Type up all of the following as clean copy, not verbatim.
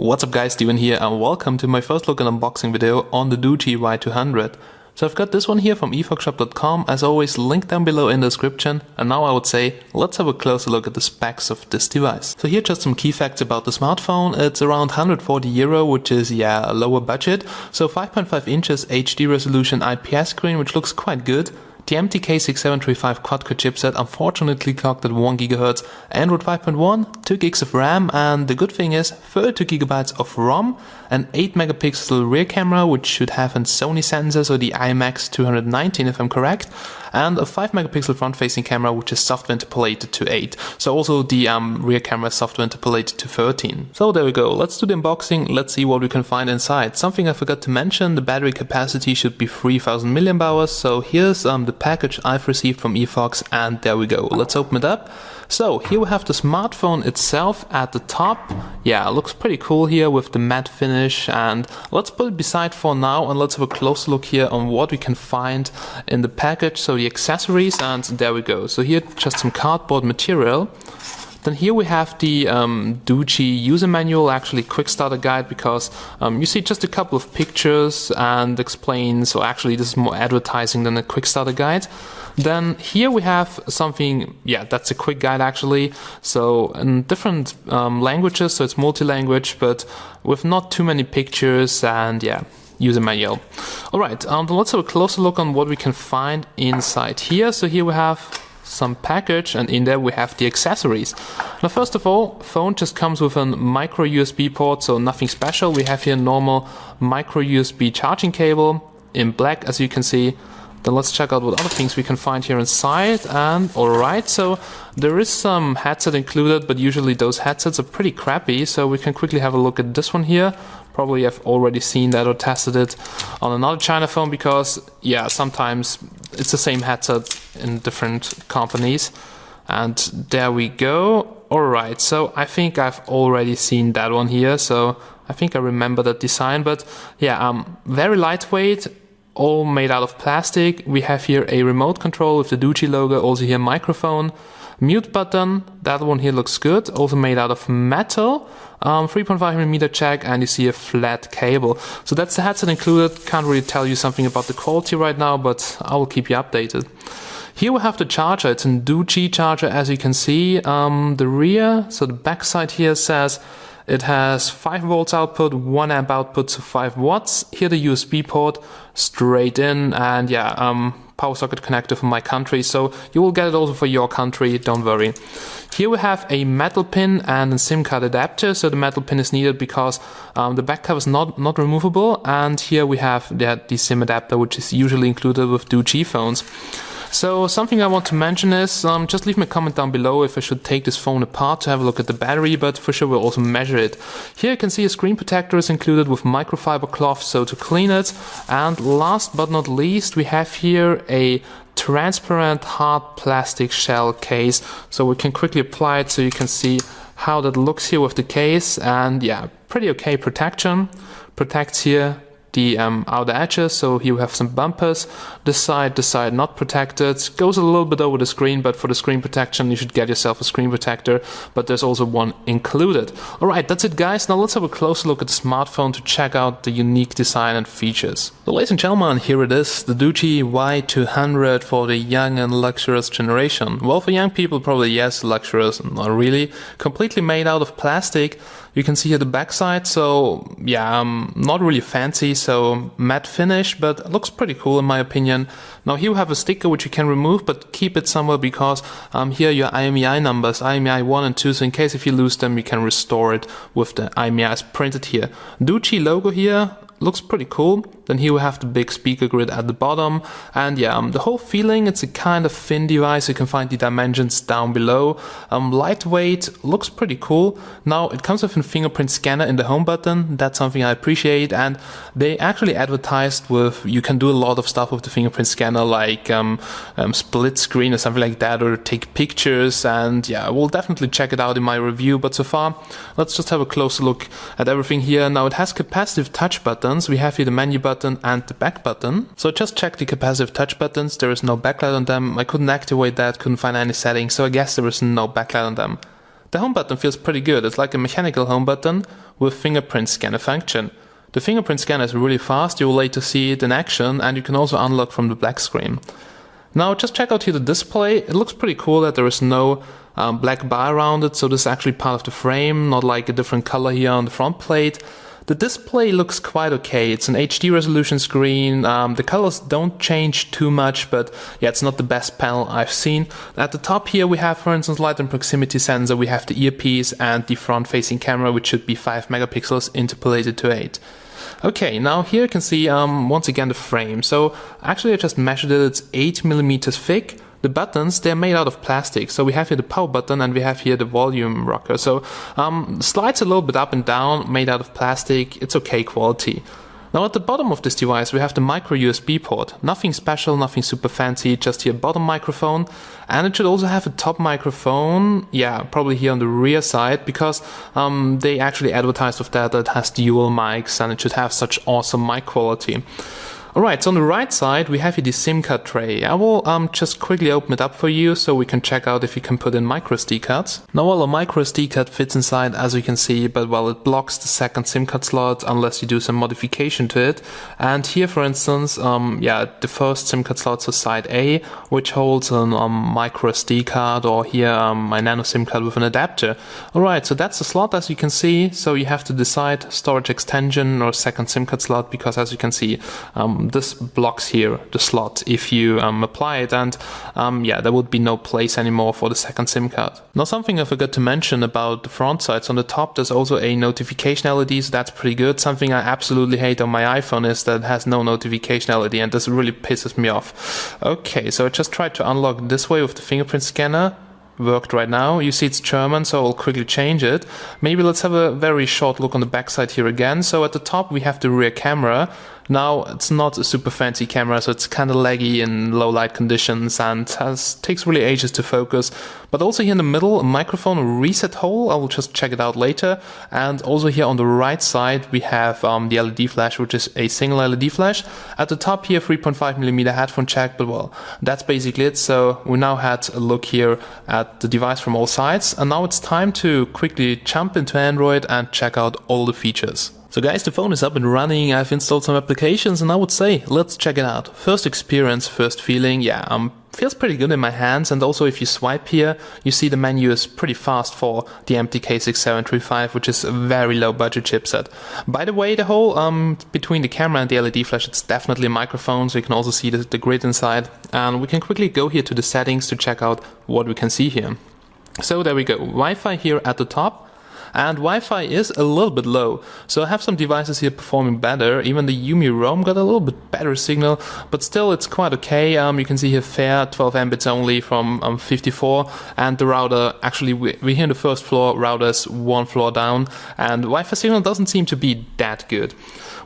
What's up guys, Steven here and welcome to my first look and unboxing video on the Doogee Y200. So I've got this one here from eFogShop.com, as always linked down below in the description, and now I would say let's have a closer look at the specs of this device. So here are just some key facts about the smartphone. It's around €140, which is a lower budget, so 5.5 inches HD resolution IPS screen, which looks quite good. The MTK6735 quad-core chipset unfortunately clocked at 1 GHz, Android 5.1, 2 gigs of RAM, and the good thing is 32 GB of ROM, an 8 megapixel rear camera which should have a Sony sensor, so the IMX219 if I'm correct, and a 5 megapixel front facing camera which is software interpolated to 8, so also the rear camera is software interpolated to 13. So there we go, let's do the unboxing, let's see what we can find inside. Something I forgot to mention, the battery capacity should be 3000 mAh, so here's the package I've received from eFogs, and there we go. Let's open it up. So here we have the smartphone itself at the top. Yeah, it looks pretty cool here with the matte finish, and let's put it beside for now and let's have a closer look here on what we can find in the package. So the accessories, and there we go. So here just some cardboard material. Then here we have the Doogee user manual, actually quick starter guide, because you see just a couple of pictures and explains, so actually this is more advertising than a quick starter guide. Then here we have something, that's a quick guide actually, so in different languages, so it's multi-language, but with not too many pictures, and user manual. Alright, let's have a closer look on what we can find inside here. So here we have some package, and in there we have the accessories. Now first of all, phone just comes with a micro USB port, so nothing special. We have here normal micro USB charging cable in black, as you can see. Then let's check out what other things we can find here inside. And alright, so there is some headset included, but usually those headsets are pretty crappy, so we can quickly have a look at this one here. Probably I've already seen that or tested it on another Chinaphone, because sometimes it's the same headset in different companies. And there we go. Alright, so I think I've already seen that one here, so I think I remember that design. But very lightweight, all made out of plastic. We have here a remote control with the Doogee logo, also here microphone, mute button, that one here looks good, also made out of metal, 3.5mm jack, and you see a flat cable. So that's the headset included. Can't really tell you something about the quality right now, but I will keep you updated. Here we have the charger. It's a Doogee charger, as you can see. The rear, so the back side here says it has 5 volts output, 1 amp output, so 5 watts. Here the USB port straight in, and power socket connector for my country, so you will get it also for your country, don't worry. Here we have a metal pin and a SIM card adapter, so the metal pin is needed because the back cover is not removable, and here we have the SIM adapter, which is usually included with Doogee phones. So something I want to mention is, just leave me a comment down below if I should take this phone apart to have a look at the battery, but for sure we'll also measure it. Here you can see a screen protector is included with microfiber cloth, so to clean it. And last but not least, we have here a transparent hard plastic shell case, so we can quickly apply it so you can see how that looks here with the case. And pretty okay protection. Protects here the outer edges, so here we have some bumpers. This side not protected, goes a little bit over the screen, but for the screen protection you should get yourself a screen protector, but there's also one included. Alright, that's it guys, now let's have a closer look at the smartphone to check out the unique design and features. So ladies and gentlemen, here it is, the Doogee Y200 for the young and luxurious generation. Well, for young people probably yes, luxurious not really. Completely made out of plastic. You can see here the backside, so not really fancy, so matte finish, but it looks pretty cool in my opinion. Now here we have a sticker which you can remove, but keep it somewhere, because here are your IMEI numbers, IMEI 1 and 2, so in case if you lose them you can restore it with the IMEIs printed here. Doogee logo here looks pretty cool. Then here we have the big speaker grid at the bottom, and the whole feeling, it's a kind of thin device. You can find the dimensions down below. Lightweight, looks pretty cool. Now it comes with a fingerprint scanner in the home button. That's something I appreciate, and they actually advertised with, you can do a lot of stuff with the fingerprint scanner, like split screen or something like that, or take pictures, and we'll definitely check it out in my review. But so far, let's just have a closer look at everything here. Now it has capacitive touch buttons. We have here the menu button and the back button. So just check the capacitive touch buttons. There is no backlight on them. I couldn't activate that, couldn't find any settings, so I guess there is no backlight on them. The home button feels pretty good. It's like a mechanical home button with Fingerprint Scanner function. The Fingerprint Scanner is really fast, you will later see it in action, and you can also unlock from the black screen. Now just check out here the display. It looks pretty cool that there is no black bar around it, so this is actually part of the frame, not like a different color here on the front plate. The display looks quite okay. It's an HD resolution screen. The colors don't change too much, but yeah, it's not the best panel I've seen. At the top here we have, for instance, light and proximity sensor. We have the earpiece and the front-facing camera, which should be 5 megapixels interpolated to 8. Okay, now here you can see once again the frame. So actually I just measured it. It's 8 millimeters thick. The buttons, they're made out of plastic. So we have here the power button and we have here the volume rocker. So slides a little bit up and down, made out of plastic. It's okay quality. Now at the bottom of this device we have the micro USB port. Nothing special, nothing super fancy, just here bottom microphone. And it should also have a top microphone, yeah, probably here on the rear side, because they actually advertised with that it has dual mics and it should have such awesome mic quality. Alright, so on the right side we have here the SIM card tray. I will just quickly open it up for you so we can check out if you can put in micro SD cards. Now well, a micro SD card fits inside as you can see, but well, it blocks the second SIM card slot unless you do some modification to it. And here for instance, yeah, the first SIM card slot is side A, which holds a micro SD card, or here my nano SIM card with an adapter. Alright, so that's the slot as you can see, so you have to decide storage extension or second SIM card slot, because as you can see, this blocks here the slot if you apply it, and yeah, there would be no place anymore for the second SIM card. Now something I forgot to mention about the front side, so on the top there's also a notification LED, so that's pretty good. Something I absolutely hate on my iPhone is that it has no notification LED, and this really pisses me off. Okay, so I just tried to unlock this way with the fingerprint scanner. Worked right now. You see it's German, so I'll quickly change it. Maybe let's have a very short look on the back side here again. So at the top we have the rear camera. Now it's not a super fancy camera, so it's kind of laggy in low light conditions and takes really ages to focus. But also here in the middle, a microphone reset hole. I will just check it out later. And also here on the right side we have the LED flash, which is a single LED flash. At the top here 3.5mm headphone jack, but well, that's basically it. So we now had a look here at the device from all sides, and now it's time to quickly jump into Android and check out all the features. So guys, the phone is up and running. I've installed some applications and I would say let's check it out. First experience, first feeling, yeah, feels pretty good in my hands. And also if you swipe here, you see the menu is pretty fast for the MTK6735, which is a very low budget chipset. By the way, the whole between the camera and the LED flash, it's definitely a microphone, so you can also see the grid inside. And we can quickly go here to the settings to check out what we can see here. So there we go, Wi-Fi here at the top. And Wi-Fi is a little bit low, so I have some devices here performing better. Even the Yumi Roam got a little bit better signal, but still it's quite okay. You can see here fair 12 Mbits only from 54, and the router, actually we're here in the first floor, router's one floor down, and Wi-Fi signal doesn't seem to be that good.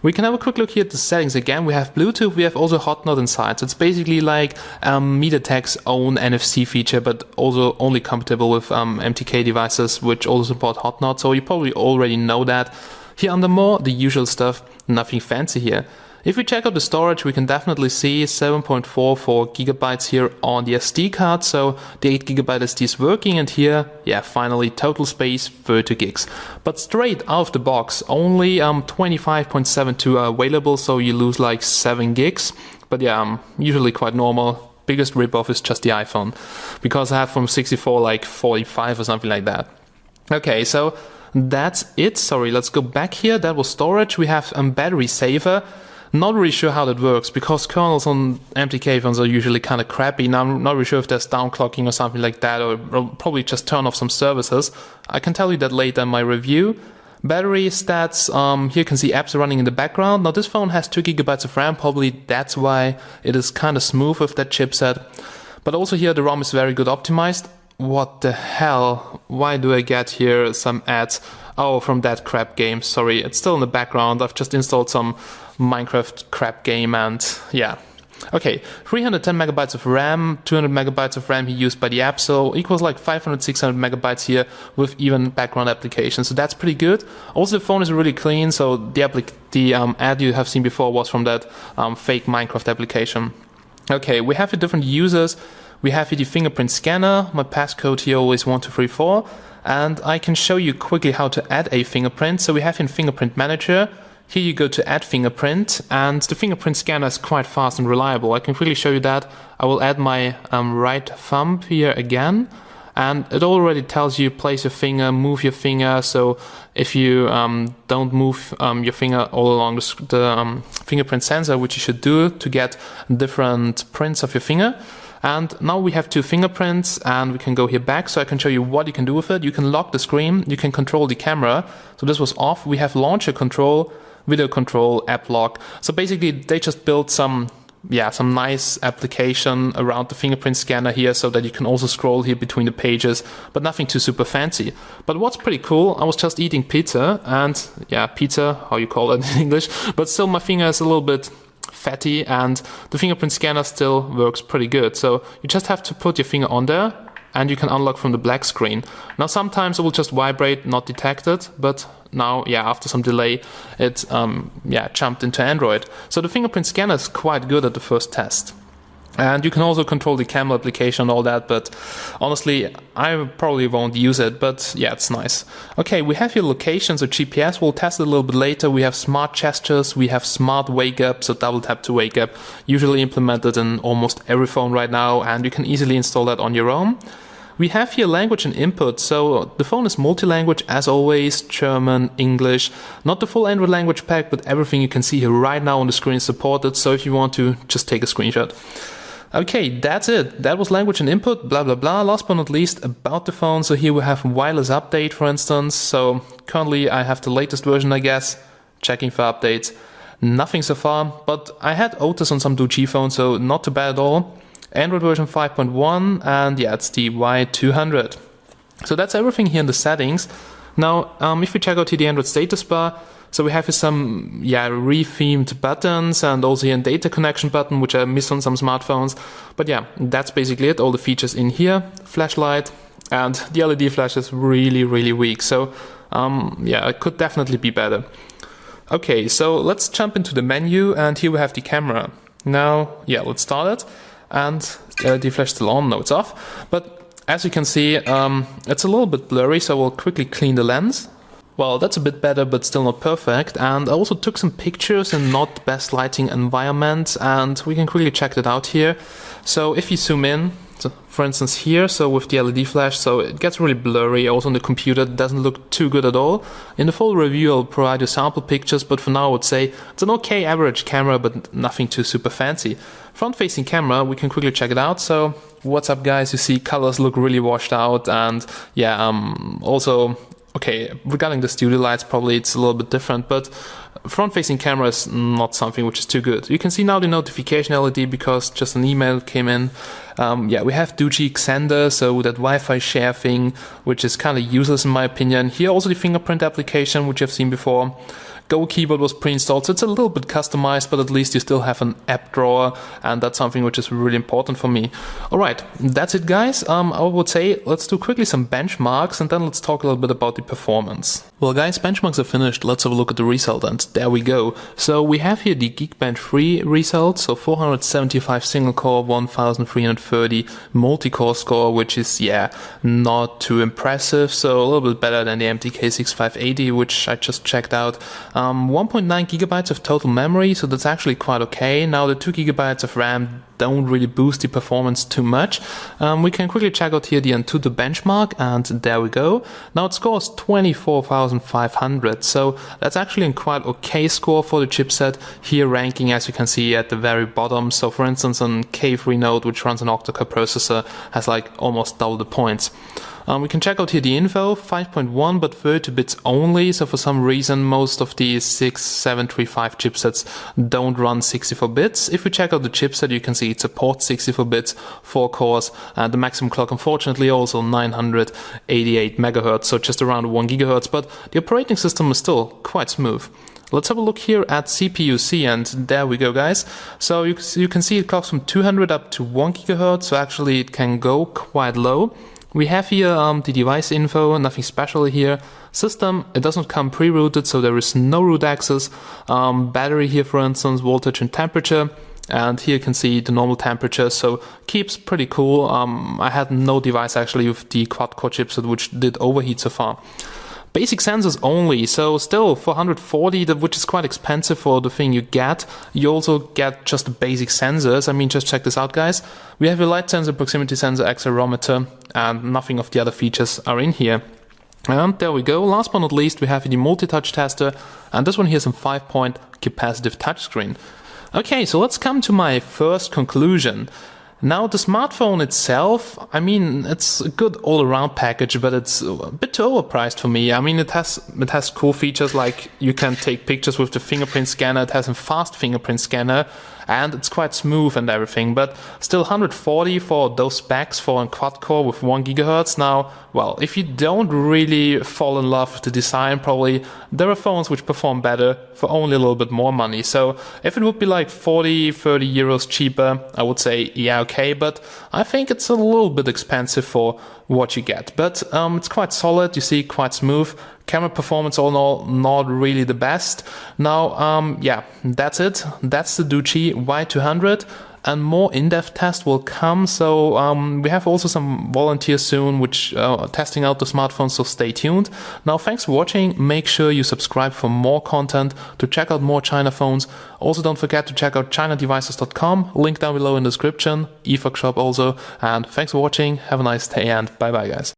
We can have a quick look here at the settings again. We have Bluetooth, we have also HotNod inside. So it's basically like MediaTek's own NFC feature, but also only compatible with MTK devices, which also support HotNod. So you probably already know that. Here under more, the usual stuff, nothing fancy here. If we check out the storage, we can definitely see 7.44 gigabytes here on the SD card, so the 8 gigabyte SD is working, and here, yeah, finally total space 30 gigs. But straight out of the box, only 25.72 are available, so you lose like 7 gigs. But yeah, usually quite normal. Biggest ripoff is just the iPhone, because I have from 64 like 45 or something like that. Okay, so that's it. Sorry, let's go back here. That was storage. We have battery saver. Not really sure how that works, because kernels on MTK phones are usually kind of crappy. Now I'm not really sure if there's downclocking or something like that, or probably just turn off some services. I can tell you that later in my review. Battery stats, here you can see apps are running in the background. Now this phone has 2 gigabytes of RAM, probably that's why it is kind of smooth with that chipset. But also here the ROM is very good optimized. What the hell? Why do I get here some ads? Oh, from that crap game, sorry, it's still in the background. I've just installed some Minecraft crap game, and yeah. Okay, 310 megabytes of RAM, 200 megabytes of RAM he used by the app, so equals like 500, 600 megabytes here with even background applications, so that's pretty good. Also the phone is really clean, so the ad you have seen before was from that fake Minecraft application. Okay, we have the different users. We have here the fingerprint scanner, my passcode here always 1234. and I can show you quickly how to add a fingerprint. So we have in Fingerprint Manager, here you go to add fingerprint, and the fingerprint scanner is quite fast and reliable. I can quickly show you that. I will add my right thumb here again, and it already tells you place your finger, move your finger. So if you don't move your finger all along the fingerprint sensor, which you should do to get different prints of your finger. And now we have 2 fingerprints, and we can go here back, so I can show you what you can do with it. You can lock the screen, you can control the camera. So this was off. We have launcher control, video control, app lock. So basically they just built some nice application around the fingerprint scanner here, so that you can also scroll here between the pages, but nothing too super fancy. But what's pretty cool, I was just eating pizza, and yeah, pizza, how you call it in English, but still my finger is a little bit fatty, and the fingerprint scanner still works pretty good. So you just have to put your finger on there, and you can unlock from the black screen. Now sometimes it will just vibrate, not detected, but now, after some delay, it jumped into Android. So the fingerprint scanner is quite good at the first test. And you can also control the camera application and all that, but honestly, I probably won't use it, but yeah, it's nice. Okay, we have here locations or GPS. We'll test it a little bit later. We have smart gestures, we have smart wake up, so double tap to wake up, usually implemented in almost every phone right now, and you can easily install that on your own. We have here language and input, so the phone is multi-language as always, German, English, not the full Android language pack, but everything you can see here right now on the screen is supported, so if you want to, just take a screenshot. Okay, that's it. That was language and input, blah blah blah. Last but not least, about the phone. So here we have wireless update, for instance. So currently I have the latest version, I guess. Checking for updates. Nothing so far, but I had Otis on some Doogee phones, so not too bad at all. Android version 5.1, and yeah, it's the Y200. So that's everything here in the settings. Now, if we check out here the Android status bar, so we have here some rethemed buttons, and also here a data connection button, which I miss on some smartphones. But yeah, that's basically it. All the features in here, flashlight, and the LED flash is really, really weak. So it could definitely be better. Okay, so let's jump into the menu, and here we have the camera. Now, let's start it. And the LED flash still on, no, it's off. But as you can see, it's a little bit blurry, so we'll quickly clean the lens. Well, that's a bit better, but still not perfect. And I also took some pictures in not the best lighting environment, and we can quickly check that out here. So if you zoom in, so for instance here, so with the LED flash, so it gets really blurry. Also on the computer, it doesn't look too good at all. In the full review, I'll provide you sample pictures, but for now I would say it's an okay average camera, but nothing too super fancy. Front-facing camera, we can quickly check it out. So what's up, guys? You see colors look really washed out, and also, okay, regarding the studio lights, probably it's a little bit different, but front-facing camera is not something which is too good. You can see now the notification LED because just an email came in. We have Doogee Y200, so that Wi-Fi share thing, which is kind of useless in my opinion. Here also the fingerprint application, which you've seen before. Go keyboard was pre-installed, so it's a little bit customized, but at least you still have an app drawer, and that's something which is really important for me. Alright, that's it, guys. I would say let's do quickly some benchmarks, and then let's talk a little bit about the performance. Well, guys, benchmarks are finished. Let's have a look at the result, and there we go. So we have here the Geekbench 3 result, so 475 single core, 1330 multi-core score, which is, not too impressive, so a little bit better than the MTK 6580, which I just checked out. 1.9 gigabytes of total memory, so that's actually quite okay. Now the 2 gigabytes of RAM don't really boost the performance too much. We can quickly check out here the Antutu benchmark, and there we go. Now it scores 24,500, so that's actually a quite okay score for the chipset. Here ranking, as you can see at the very bottom, so for instance an K3 node which runs an octa-core processor has like almost double the points. We can check out here the info, 5.1 but 32 bits only, so for some reason most of the 6735 chipsets don't run 64 bits. If we check out the chipset, you can see it supports 64 bits, 4 cores, and the maximum clock unfortunately also 988 MHz, so just around 1 GHz, but the operating system is still quite smooth. Let's have a look here at CPU-C, and there we go, guys. So you can see it clocks from 200 up to 1 GHz, so actually it can go quite low. We have here the device info, nothing special here. System, it doesn't come pre-rooted, so there is no root access. Battery here, for instance, voltage and temperature. and here you can see the normal temperature, so keeps pretty cool. I had no device actually with the quad-core chipset which did overheat so far. Basic sensors only, so still for 140, which is quite expensive for the thing you get, you also get just the basic sensors. I mean, just check this out, guys. We have a light sensor, proximity sensor, accelerometer, and nothing of the other features are in here. And there we go. Last but not least, we have the multi-touch tester, and this one here is a 5-point capacitive touchscreen. Okay, so let's come to my first conclusion. Now, the smartphone itself, I mean, it's a good all-around package, but it's a bit too overpriced for me. I mean, it has cool features like you can take pictures with the fingerprint scanner, it has a fast fingerprint scanner, and it's quite smooth and everything, but still 140 for those specs for a quad-core with 1 GHz. Now, well, if you don't really fall in love with the design, probably there are phones which perform better for only a little bit more money. So if it would be like 40, 30 euros cheaper, I would say, yeah, okay, but I think it's a little bit expensive for what you get. But it's quite solid, you see, quite smooth. Camera performance all in all, not really the best. Now, yeah, that's it. That's the Doogee Y200. And more in-depth test will come, so we have also some volunteers soon which are testing out the smartphone, so stay tuned. Now, thanks for watching. Make sure you subscribe for more content, to check out more China phones. Also, don't forget to check out chinadevices.com, link down below in the description, eFox shop also. And thanks for watching, have a nice day, and bye bye, guys.